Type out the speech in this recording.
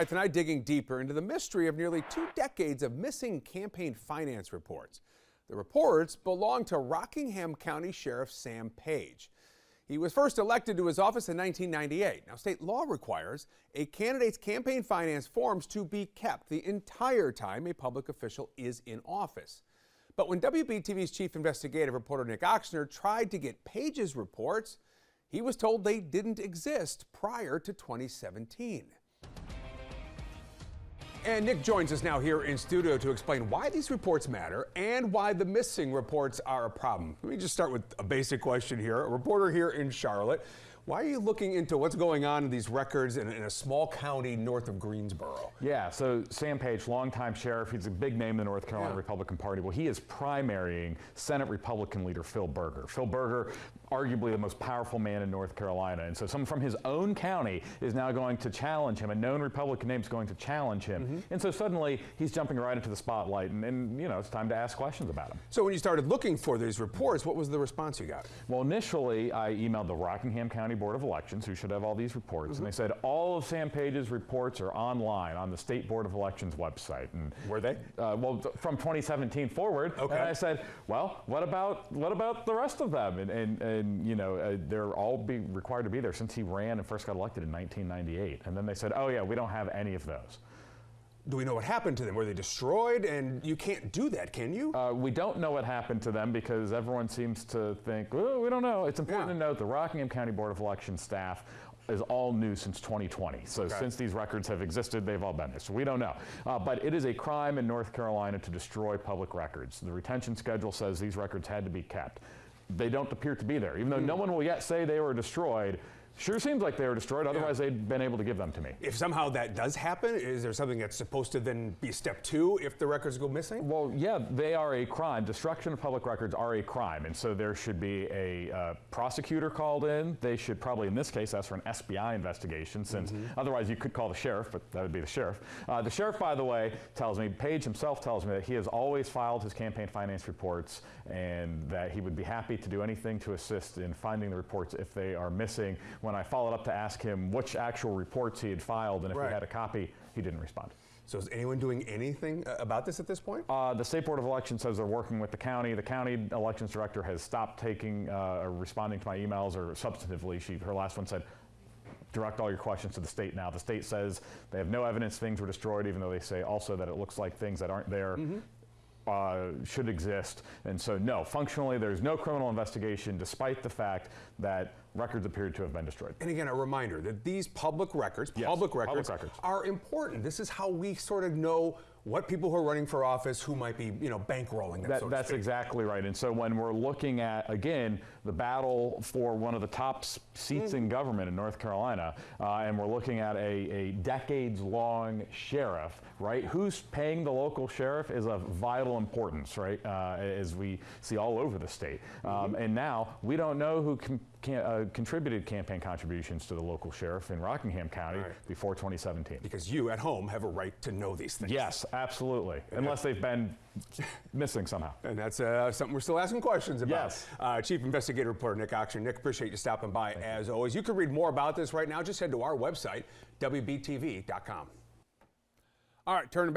Tonight, digging deeper into the mystery of nearly 2 decades of missing campaign finance reports. The reports belong to Rockingham County Sheriff Sam Page. He was first elected to his office in 1998. Now, state law requires a candidate's campaign finance forms to be kept the entire time a public official is in office. But when WBTV's chief investigative reporter Nick Ochsner tried to get Page's reports, he was told they didn't exist prior to 2017. And Nick joins us now here in studio to explain why these reports matter and why the missing reports are a problem. Let me just start with a basic question here. A reporter here in Charlotte, why are you looking into what's going on in these records in a small county north of Greensboro? Yeah, so Sam Page, longtime sheriff, he's a big name in the North Carolina Republican Party. Well, he is primarying Senate Republican leader Phil Berger. Phil Berger, arguably the most powerful man in North Carolina. And so someone from his own county is now going to challenge him. A known Republican name is going to challenge him. And so suddenly he's jumping right into the spotlight, and you know, it's time to ask questions about him. So when you started looking for these reports, what was the response you got? Well, initially I emailed the Rockingham County Board of Elections, who should have all these reports, and they said all of Sam Page's reports are online on the State Board of Elections website. And were they? Well, from 2017 forward. Okay. And I said, well, what about the rest of them? And you know, they're all required to be there since he ran and first got elected in 1998. And then they said, oh yeah, we don't have any of those. Do we know what happened to them? Were they destroyed? And you can't do that, can you? We don't know what happened to them because everyone seems to think, oh, we don't know. It's important to note the Rockingham County Board of Elections staff is all new since 2020. So since these records have existed, they've all been there. So we don't know. But it is a crime in North Carolina to destroy public records. The retention schedule says these records had to be kept. They don't appear to be there. Even though no one will yet say they were destroyed, sure seems like they were destroyed, otherwise they'd been able to give them to me. If somehow that does happen, is there something that's supposed to then be step 2 if the records go missing? Well, yeah, they are a crime. Destruction of public records are a crime, and so there should be a prosecutor called in. They should probably, in this case, ask for an SBI investigation, since otherwise you could call the sheriff, but that would be the sheriff. The sheriff, by the way, tells me, Page himself tells me that he has always filed his campaign finance reports and that he would be happy to do anything to assist in finding the reports if they are missing. When I followed up to ask him which actual reports he had filed and if he had a copy, he didn't respond. So is anyone doing anything about this at this point? The State Board of Elections says they're working with the county. The county elections director has stopped taking or responding to my emails, or substantively, her last one said, direct all your questions to the state now. The state says they have no evidence things were destroyed, even though they say also that it looks like things that aren't there should exist. And so no, functionally there's no criminal investigation despite the fact that records appeared to have been destroyed. And again, a reminder that these public records are important. This is how we sort of know what people who are running for office, who might be, you know, bankrolling them. That's exactly right. And so when we're looking at, again, the battle for one of the top seats in government in North Carolina, and we're looking at a decades-long sheriff, right? Who's paying the local sheriff is of vital importance, right? As we see all over the state. And now we don't know who contributed campaign contributions to the local sheriff in Rockingham County before 2017. Because you at home have a right to know these things. Yes, absolutely. Unless they've been missing somehow. And that's something we're still asking questions about. Yes. Chief Investigative Reporter Nick Ochsner. Nick, appreciate you stopping by as always. You can read more about this right now. Just head to our website, WBTV.com. All right, turning back.